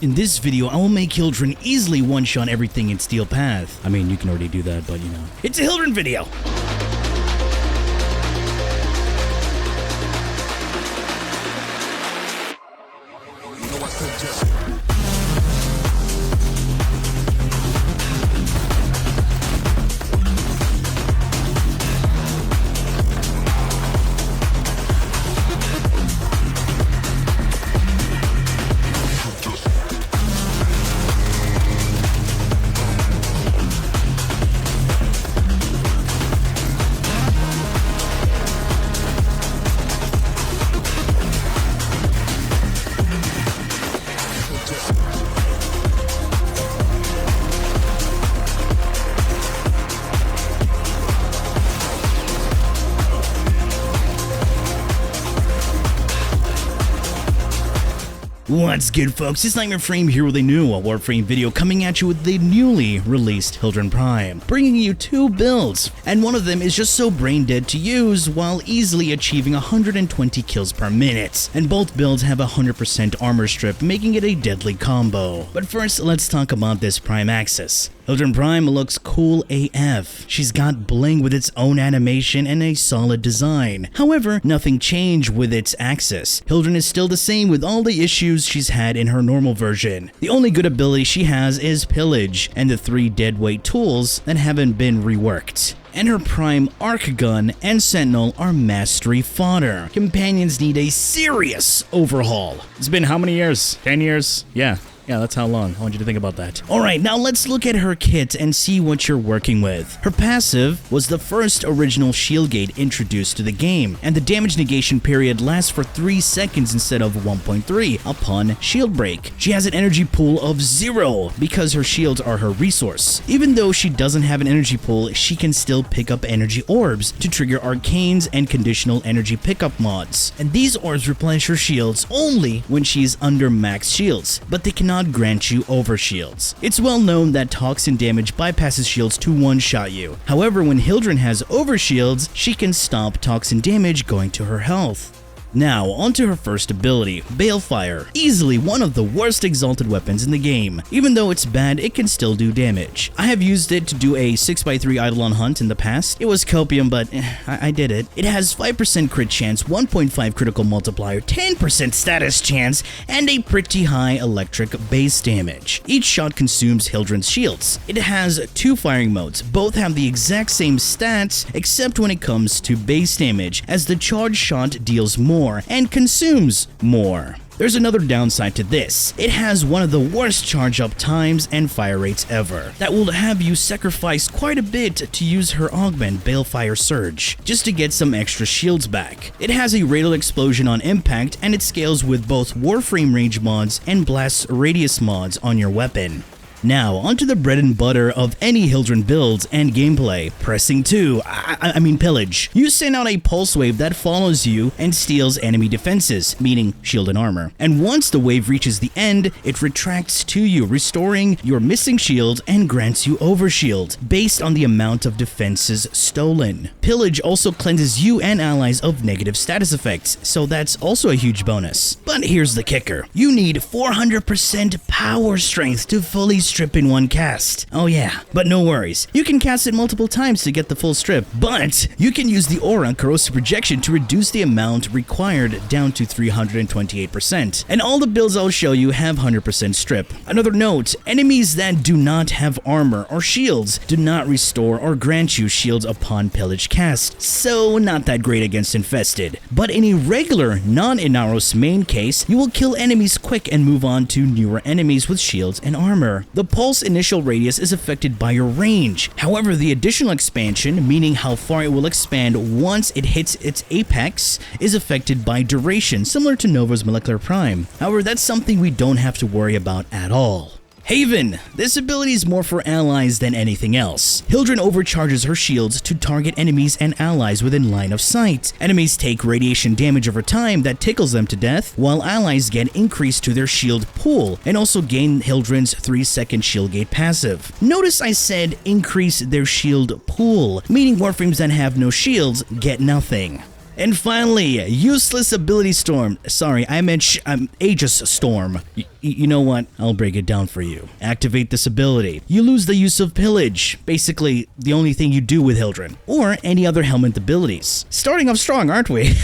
In this video, I will make HILDRYN easily one-shot everything in Steel Path. I mean, you can already do that, but you know. It's a HILDRYN video! What's good, folks? It's WARFRAME here with a new WARFRAME video coming at you with the newly released HILDRYN Prime, bringing you two builds, and one of them is just so brain dead to use while easily achieving 120 kills per minute, and both builds have 100% armor strip, making it a deadly combo. But first, let's talk about this Prime Axis. HILDRYN Prime looks cool AF. She's got bling with its own animation and a solid design. However, nothing changed with its axis. HILDRYN is still the same with all the issues she's had in her normal version. The only good ability she has is Pillage and the 3 deadweight tools that haven't been reworked. And her Prime Arc Gun and Sentinel are mastery fodder. Companions need a serious overhaul. It's been how many years? 10 years? Yeah, that's how long. I want you to think about that. Alright, now let's look at her kit and see what you're working with. Her passive was the first original shield gate introduced to the game, and the damage negation period lasts for 3 seconds instead of 1.3 upon shield break. She has an energy pool of 0 because her shields are her resource. Even though she doesn't have an energy pool, she can still pick up energy orbs to trigger arcanes and conditional energy pickup mods. And these orbs replenish her shields only when she's under max shields, but they cannot grant you overshields. It's well known that toxin damage bypasses shields to one-shot you. However, when HILDRYN has overshields, she can stop toxin damage going to her health. Now, onto her first ability, Balefire. Easily one of the worst exalted weapons in the game. Even though it's bad, it can still do damage. I have used it to do a 6x3 EIDOLON hunt in the past. It was copium, but I did it. It has 5% crit chance, 1.5 critical multiplier, 10% status chance, and a pretty high electric base damage. Each shot consumes HILDRYN's shields. It has 2 firing modes. Both have the exact same stats, except when it comes to base damage, as the charge shot deals more and consumes more. There's another downside to this. It has one of the worst charge up times and fire rates ever. That will have you sacrifice quite a bit to use her augment Balefire Surge, just to get some extra shields back. It has a radial explosion on impact, and it scales with both Warframe range mods and blast radius mods on your weapon. Now, onto the bread and butter of any HILDRYN builds and gameplay, pressing 2, I mean Pillage. You send out a pulse wave that follows you and steals enemy defenses, meaning shield and armor. And once the wave reaches the end, it retracts to you, restoring your missing shield and grants you overshield, based on the amount of defenses stolen. Pillage also cleanses you and allies of negative status effects, so that's also a huge bonus. But here's the kicker. You need 400% power strength to fully strip in one cast. Oh yeah, but no worries. You can cast it multiple times to get the full strip, but you can use the aura corrosive projection to reduce the amount required down to 328%. And all the builds I'll show you have 100% strip. Another note, enemies that do not have armor or shields do not restore or grant you shields upon pillage cast, so not that great against infested. But in a regular non-Inaros main case, you will kill enemies quick and move on to newer enemies with shields and armor. The pulse initial radius is affected by your range. However, the additional expansion, meaning how far it will expand once it hits its apex, is affected by duration, similar to Nova's Molecular Prime. However, that's something we don't have to worry about at all. Haven. This ability is more for allies than anything else. HILDRYN overcharges her shields to target enemies and allies within line of sight. Enemies take radiation damage over time that tickles them to death, while allies get increased to their shield pool and also gain HILDRYN's 3-second shield gate passive. Notice I said increase their shield pool, meaning Warframes that have no shields get nothing. And finally, useless ability storm. Sorry, I meant Aegis storm. You know what? I'll break it down for you. Activate this ability. You lose the use of pillage. Basically, the only thing you do with HILDRYN. Or any other Helminth abilities. Starting off strong, aren't we?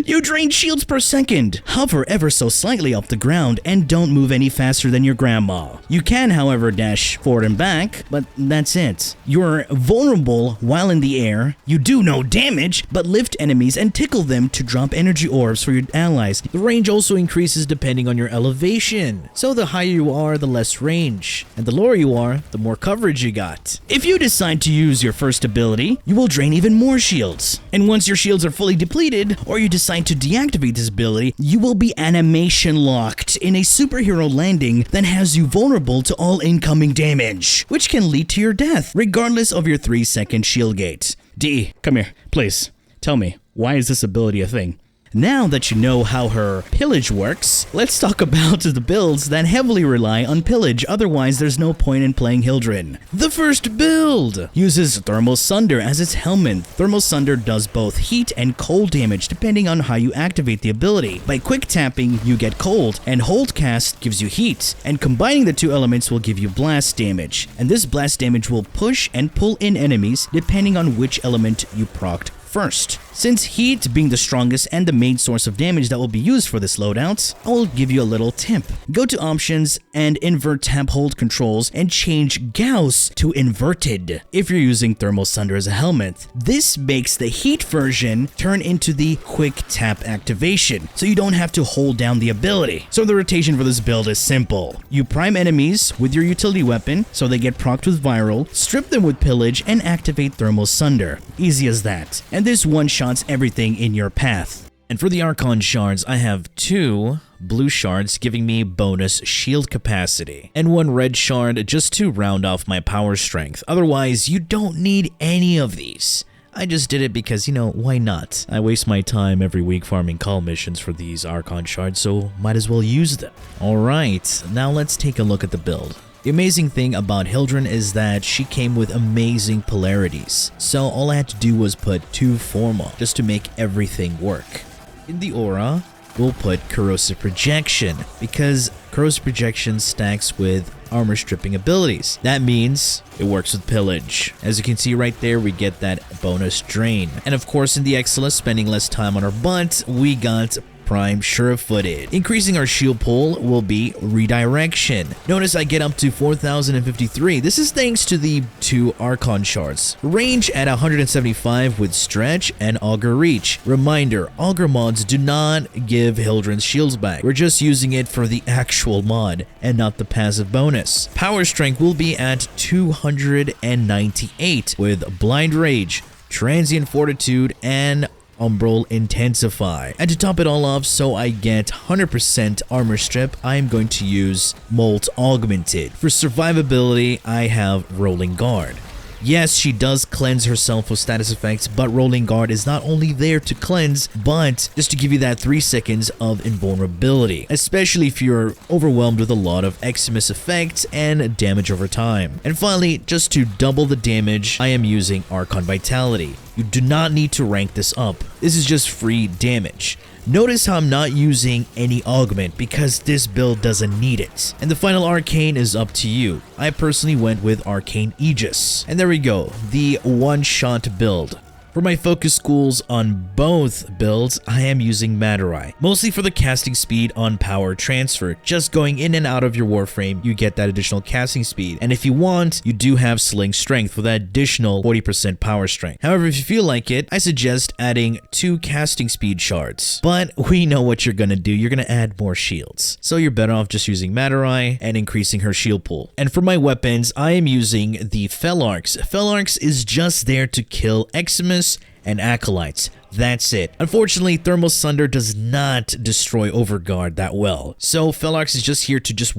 You drain shields per second, hover ever so slightly off the ground, and don't move any faster than your grandma. You can, however, dash forward and back, but that's it. You're vulnerable while in the air, you do no damage, but lift enemies and tickle them to drop energy orbs for your allies. The range also increases depending on your elevation, so the higher you are, the less range, and the lower you are, the more coverage you got. If you decide to use your first ability, you will drain even more shields. And once your shields are fully depleted, or you decide to deactivate this ability, you will be animation locked in a superhero landing that has you vulnerable to all incoming damage, which can lead to your death, regardless of your 3-second shield gate. D, come here, please. Tell me, why is this ability a thing? Now that you know how her pillage works, let's talk about the builds that heavily rely on pillage, otherwise there's no point in playing HILDRYN. The first build uses Thermal Sunder as its Helminth. Thermal Sunder does both heat and cold damage depending on how you activate the ability. By quick tapping, you get cold, and hold cast gives you heat, and combining the two elements will give you blast damage. And this blast damage will push and pull in enemies depending on which element you procced first. Since heat being the strongest and the main source of damage that will be used for this loadout, I will give you a little tip. Go to options and invert tap hold controls and change Gauss to inverted if you're using Thermal Sunder as a Helminth. This makes the heat version turn into the quick tap activation, so you don't have to hold down the ability. So the rotation for this build is simple. You prime enemies with your utility weapon so they get procced with viral, strip them with pillage, and activate Thermal Sunder. Easy as that. And this one-shots everything in your path. And for the Archon shards, I have 2 blue shards giving me bonus shield capacity, and 1 red shard just to round off my power strength. Otherwise, you don't need any of these. I just did it because, why not? I waste my time every week farming call missions for these Archon shards, so might as well use them. Alright, now let's take a look at the build. The amazing thing about HILDRYN is that she came with amazing polarities, so all I had to do was put 2 Forma just to make everything work. In the aura, we'll put Corrosive Projection, because Corrosive Projection stacks with armor stripping abilities. That means it works with pillage. As you can see right there, we get that bonus drain. And of course, in the Excellus, spending less time on our butt, we got Prime Sure-Footed. Increasing our shield pull will be Redirection. Notice I get up to 4,053. This is thanks to the 2 Archon shards. Range at 175 with Stretch and Augur Reach. Reminder, Augur mods do not give HILDRYN's shields back. We're just using it for the actual mod and not the passive bonus. Power Strength will be at 298 with Blind Rage, Transient Fortitude, and Umbral Intensify. And to top it all off, so I get 100% armor strip, I am going to use Molt Augmented. For survivability, I have Rolling Guard. Yes, she does cleanse herself of status effects, but Rolling Guard is not only there to cleanse, but just to give you that 3 seconds of invulnerability, especially if you're overwhelmed with a lot of Eximus effects and damage over time. And finally, just to double the damage, I am using Archon Vitality. You do not need to rank this up. This is just free damage. Notice how I'm not using any augment because this build doesn't need it. And the final arcane is up to you. I personally went with Arcane Aegis. And there we go, the one-shot build. For my focus schools on both builds, I am using Madurai, mostly for the casting speed on power transfer. Just going in and out of your Warframe, you get that additional casting speed. And if you want, you do have Sling Strength for that additional 40% power strength. However, if you feel like it, I suggest adding 2 casting speed shards. But we know what you're gonna do, you're gonna add more shields. So you're better off just using Madurai and increasing her shield pool. And for my weapons, I am using the Felarx. Felarx is just there to kill Eximus and Acolytes. That's it. Unfortunately, Thermal Sunder does not destroy Overguard that well. So Felarx is here to just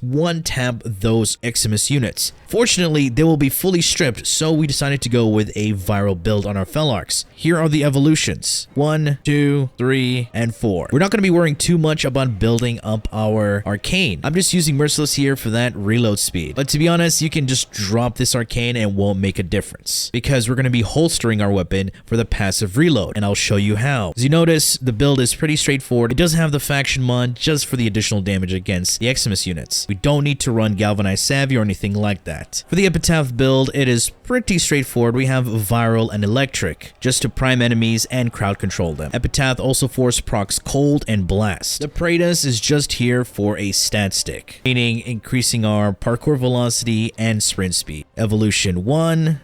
one tap those Eximus units. Fortunately, they will be fully stripped, so we decided to go with a viral build on our Felarx. Here are the evolutions. 1, 2, 3, and 4. We're not going to be worrying too much about building up our Arcane. I'm just using Merciless here for that reload speed. But to be honest, you can just drop this Arcane and it won't make a difference, because we're going to be holstering our weapon for the passive reload, and I'll show you how. As you notice, the build is pretty straightforward. It does have the faction mod just for the additional damage against the Eximus units. We don't need to run Galvanized Savvy or anything like that. For the Epitaph build, it is pretty straightforward. We have Viral and Electric, just to prime enemies and crowd control them. Epitaph also force procs Cold and Blast. The Praetus is just here for a stat stick, meaning increasing our parkour velocity and sprint speed. Evolution 1,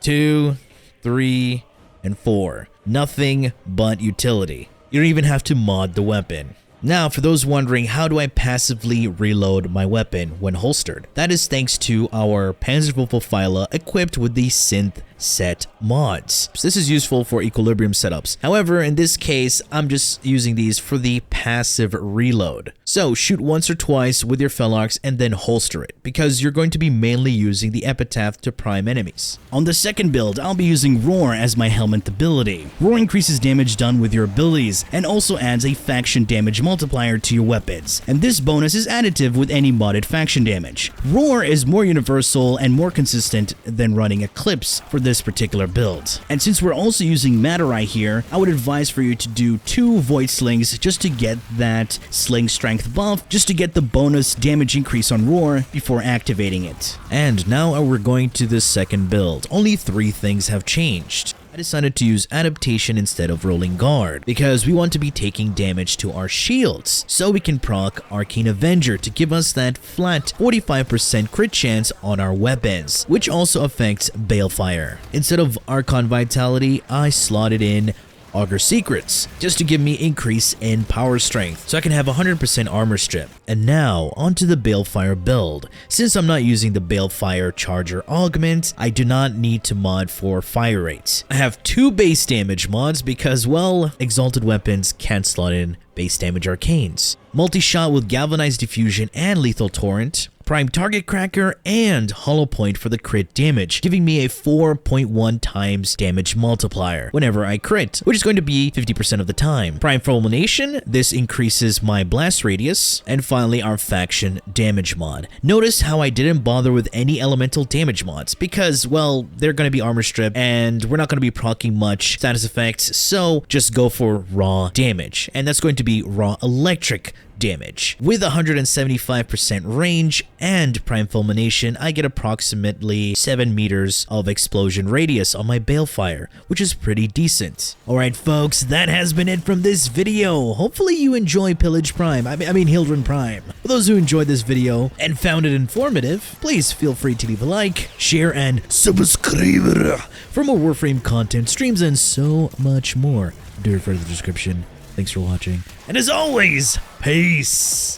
2, 3, and 4. Nothing but utility. You don't even have to mod the weapon. Now, for those wondering, how do I passively reload my weapon when holstered? That is thanks to our Panzerwurfelpfeiler equipped with the Synth set mods. So this is useful for equilibrium setups. However, in this case, I'm just using these for the passive reload. So shoot once or twice with your Felarx and then holster it, because you're going to be mainly using the Epitaph to prime enemies. On the second build, I'll be using Roar as my Helminth ability. Roar increases damage done with your abilities and also adds a faction damage multiplier to your weapons, and this bonus is additive with any modded faction damage. Roar is more universal and more consistent than running Eclipse for this particular build. And since we're also using Materai here, I would advise for you to do 2 Void Slings just to get that sling strength buff, just to get the bonus damage increase on Roar before activating it. And now we're going to the second build. Only 3 things have changed. I decided to use Adaptation instead of Rolling Guard, because we want to be taking damage to our shields, so we can proc Arcane Avenger to give us that flat 45% crit chance on our weapons, which also affects Balefire. Instead of Archon Vitality, I slotted in Augur Secrets, just to give me increase in power strength, so I can have 100% armor strip. And now, onto the Balefire build. Since I'm not using the Balefire Charger Augment, I do not need to mod for fire rates. I have 2 base damage mods because, well, Exalted Weapons can't slot in base damage arcanes. Multi-shot with Galvanized Diffusion and Lethal Torrent, Prime Target Cracker, and Hollow Point for the crit damage, giving me a 4.1 times damage multiplier whenever I crit, which is going to be 50% of the time. Prime Fulmination, this increases my blast radius, and finally our faction damage mod. Notice how I didn't bother with any elemental damage mods because, well, they're going to be armor strip and we're not going to be proccing much status effects, so just go for raw damage, and that's going to be raw electric damage. With 175% range and Prime Fulmination, I get approximately 7 meters of explosion radius on my Balefire, which is pretty decent. Alright folks, that has been it from this video. Hopefully you enjoy Pillage Prime, I mean HILDRYN Prime. For those who enjoyed this video and found it informative, please feel free to leave a like, share, and subscribe for more Warframe content, streams, and so much more. Do refer to the description. Thanks for watching. And as always, peace!